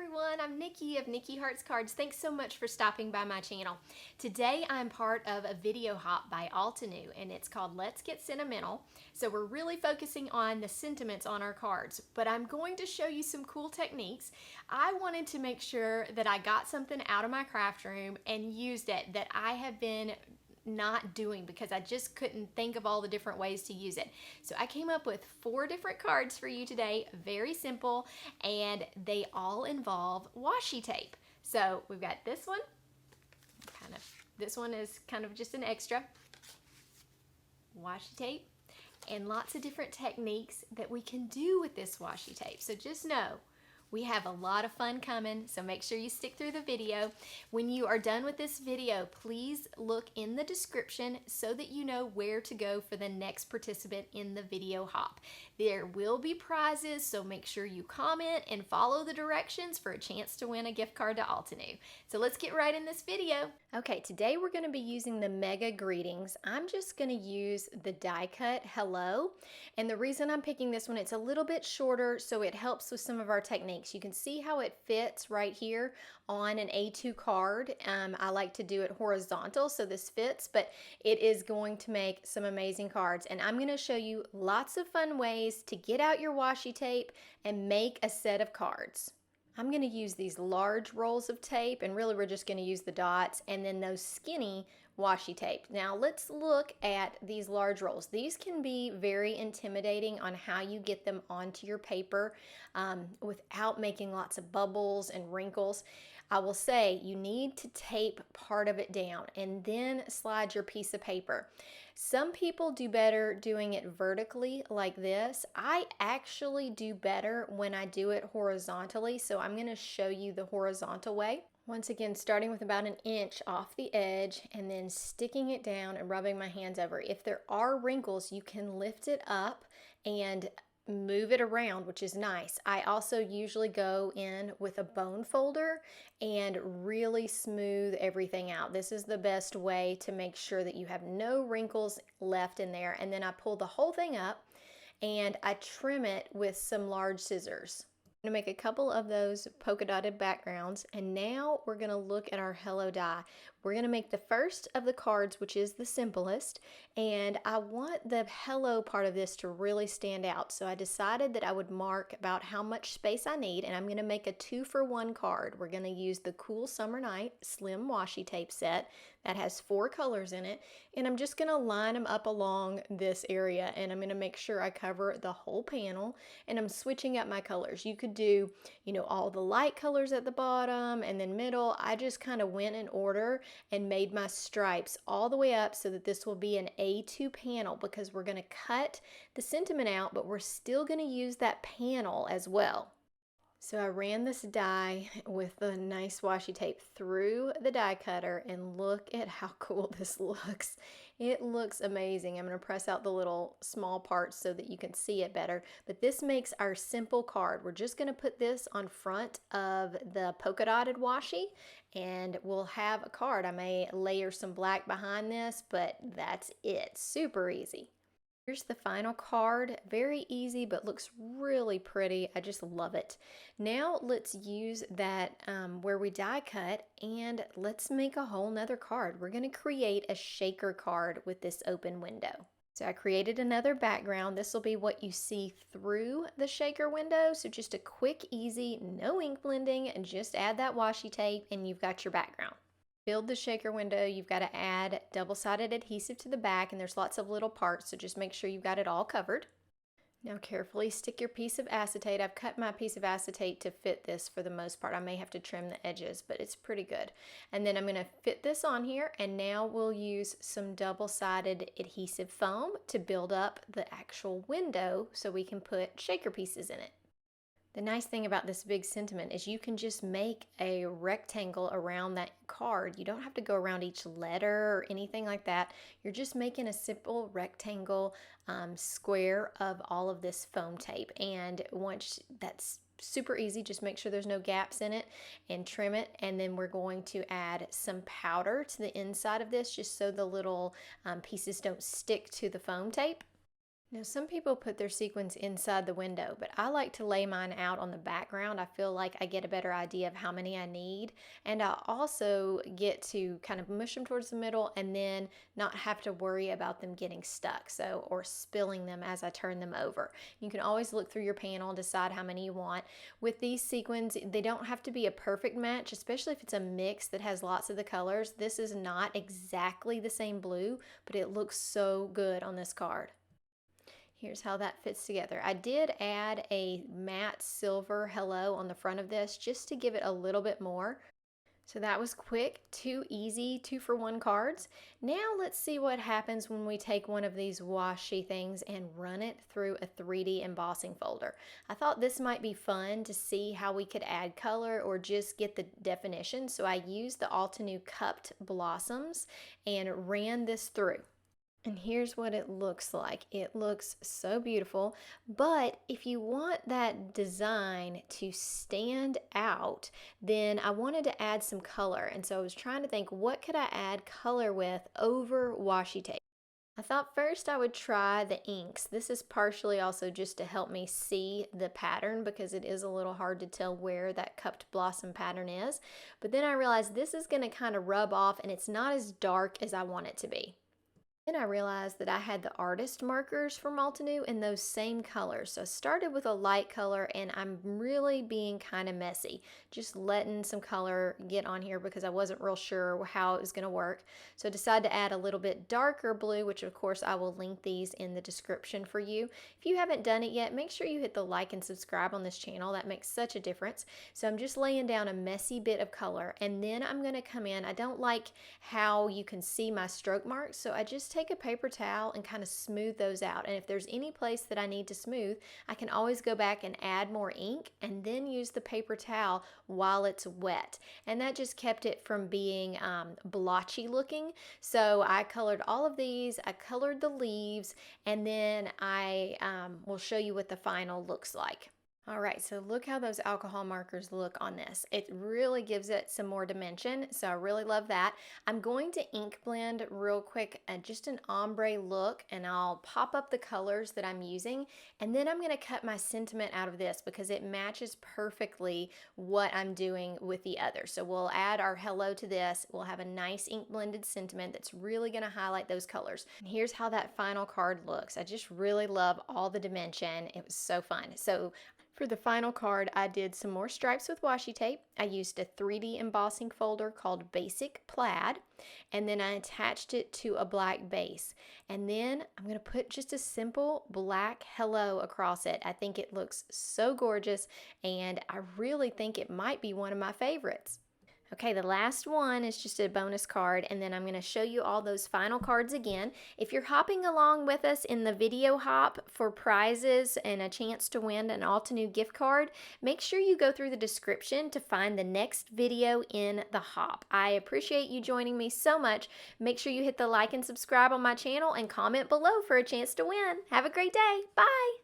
everyone, I'm Nikki of Nikki Hearts Cards. Thanks so much for stopping by my channel. Today I'm part of a video hop by Altenew and it's called Let's Get Sentimental. So we're really focusing on the sentiments on our cards, but I'm going to show you some cool techniques. I wanted to make sure that I got something out of my craft room and used it that I have been not doing because I just couldn't think of all the different ways to use it. So I came up with 4 different cards for you today, very simple, and they all involve washi tape. So we've got this one, this one is kind of just an extra, washi tape, and lots of different techniques that we can do with this washi tape. So just know, we have a lot of fun coming, so make sure you stick through the video. When you are done with this video, please look in the description so that you know where to go for the next participant in the video hop. There will be prizes, so make sure you comment and follow the directions for a chance to win a gift card to Altenew. So let's get right in this video. Okay, today we're going to be using the Mega Greetings. I'm just going to use the die cut Hello, and the reason I'm picking this one, it's a little bit shorter, so it helps with some of our techniques. You can see how it fits right here on an A2 card. I like to do it horizontal so this fits, but it is going to make some amazing cards, and I'm going to show you lots of fun ways to get out your washi tape and make a set of cards. I'm going to use these large rolls of tape, and really we're just going to use the dots and then those skinny washi tape. Now let's look at these large rolls. These can be very intimidating on how you get them onto your paper without making lots of bubbles and wrinkles. I will say you need to tape part of it down and then slide your piece of paper. Some people do better doing it vertically like this. I actually do better when I do it horizontally, so I'm going to show you the horizontal way. Once again, starting with about 1 inch off the edge and then sticking it down and rubbing my hands over. If there are wrinkles, you can lift it up and move it around, which is nice. I also usually go in with a bone folder and really smooth everything out. This is the best way to make sure that you have no wrinkles left in there. And then I pull the whole thing up and I trim it with some large scissors. I'm going to make a couple of those polka dotted backgrounds, and now we're going to look at our Hello die. We're going to make the first of the cards, which is the simplest, and I want the Hello part of this to really stand out, so I decided that I would mark about how much space I need, and I'm going to make a 2-for-1 card. We're going to use the Cool Summer Night Slim Washi Tape set that has 4 colors in it, and I'm just going to line them up along this area, and I'm going to make sure I cover the whole panel, and I'm switching up my colors. You could do, all the light colors at the bottom and then middle. I just kind of went in order and made my stripes all the way up so that this will be an A2 panel, because we're going to cut the sentiment out, but we're still going to use that panel as well. So I ran this die with the nice washi tape through the die cutter, and look at how cool this looks. It looks amazing. I'm going to press out the little small parts so that you can see it better. But this makes our simple card. We're just going to put this on front of the polka dotted washi and we'll have a card. I may layer some black behind this, but that's it. Super easy. Here's the final card. Very easy, but looks really pretty. I just love it. Now let's use that where we die cut, and let's make a whole nother card. We're going to create a shaker card with this open window. So I created another background. This will be what you see through the shaker window. So just a quick, easy, no ink blending, and just add that washi tape and you've got your background. Build the shaker window, you've got to add double-sided adhesive to the back, and there's lots of little parts, so just make sure you've got it all covered. Now carefully stick your piece of acetate. I've cut my piece of acetate to fit this for the most part. I may have to trim the edges, but it's pretty good. And then I'm going to fit this on here, and now we'll use some double-sided adhesive foam to build up the actual window so we can put shaker pieces in it. The nice thing about this big sentiment is you can just make a rectangle around that card. You don't have to go around each letter or anything like that. You're just making a simple rectangle square of all of this foam tape. And once that's super easy, just make sure there's no gaps in it and trim it. And then we're going to add some powder to the inside of this just so the little pieces don't stick to the foam tape. Now, some people put their sequins inside the window, but I like to lay mine out on the background. I feel like I get a better idea of how many I need, and I also get to kind of mush them towards the middle and then not have to worry about them getting stuck, or spilling them as I turn them over. You can always look through your panel and decide how many you want. With these sequins, they don't have to be a perfect match, especially if it's a mix that has lots of the colors. This is not exactly the same blue, but it looks so good on this card. Here's how that fits together. I did add a matte silver hello on the front of this just to give it a little bit more. So that was quick, 2 easy 2-for-1 cards. Now let's see what happens when we take one of these washi things and run it through a 3D embossing folder. I thought this might be fun to see how we could add color or just get the definition. So I used the Altenew cupped blossoms and ran this through. And here's what it looks like. It looks so beautiful, but if you want that design to stand out, then I wanted to add some color. And so I was trying to think, what could I add color with over washi tape? I thought first I would try the inks. This is partially also just to help me see the pattern because it is a little hard to tell where that cupped blossom pattern is. But then I realized this is going to kind of rub off and it's not as dark as I want it to be. Then I realized that I had the artist markers from Altenew in those same colors. So I started with a light color and I'm really being kind of messy. Just letting some color get on here because I wasn't real sure how it was going to work. So I decided to add a little bit darker blue, which of course I will link these in the description for you. If you haven't done it yet, make sure you hit the like and subscribe on this channel. That makes such a difference. So I'm just laying down a messy bit of color and then I'm going to come in. I don't like how you can see my stroke marks, so I just take a paper towel and kind of smooth those out. And if there's any place that I need to smooth, I can always go back and add more ink and then use the paper towel while it's wet. And that just kept it from being blotchy looking. So I colored all of these, I colored the leaves, and then I will show you what the final looks like. All right, so look how those alcohol markers look on this. It really gives it some more dimension, so I really love that. I'm going to ink blend real quick, just an ombre look, and I'll pop up the colors that I'm using, and then I'm going to cut my sentiment out of this because it matches perfectly what I'm doing with the other. So we'll add our hello to this. We'll have a nice ink blended sentiment that's really going to highlight those colors. And here's how that final card looks. I just really love all the dimension. It was so fun. So for the final card, I did some more stripes with washi tape. I used a 3D embossing folder called Basic Plaid, and then I attached it to a black base. And then I'm going to put just a simple black hello across it. I think it looks so gorgeous, and I really think it might be one of my favorites. Okay, the last one is just a bonus card, and then I'm going to show you all those final cards again. If you're hopping along with us in the video hop for prizes and a chance to win an Altenew gift card, make sure you go through the description to find the next video in the hop. I appreciate you joining me so much. Make sure you hit the like and subscribe on my channel and comment below for a chance to win. Have a great day. Bye.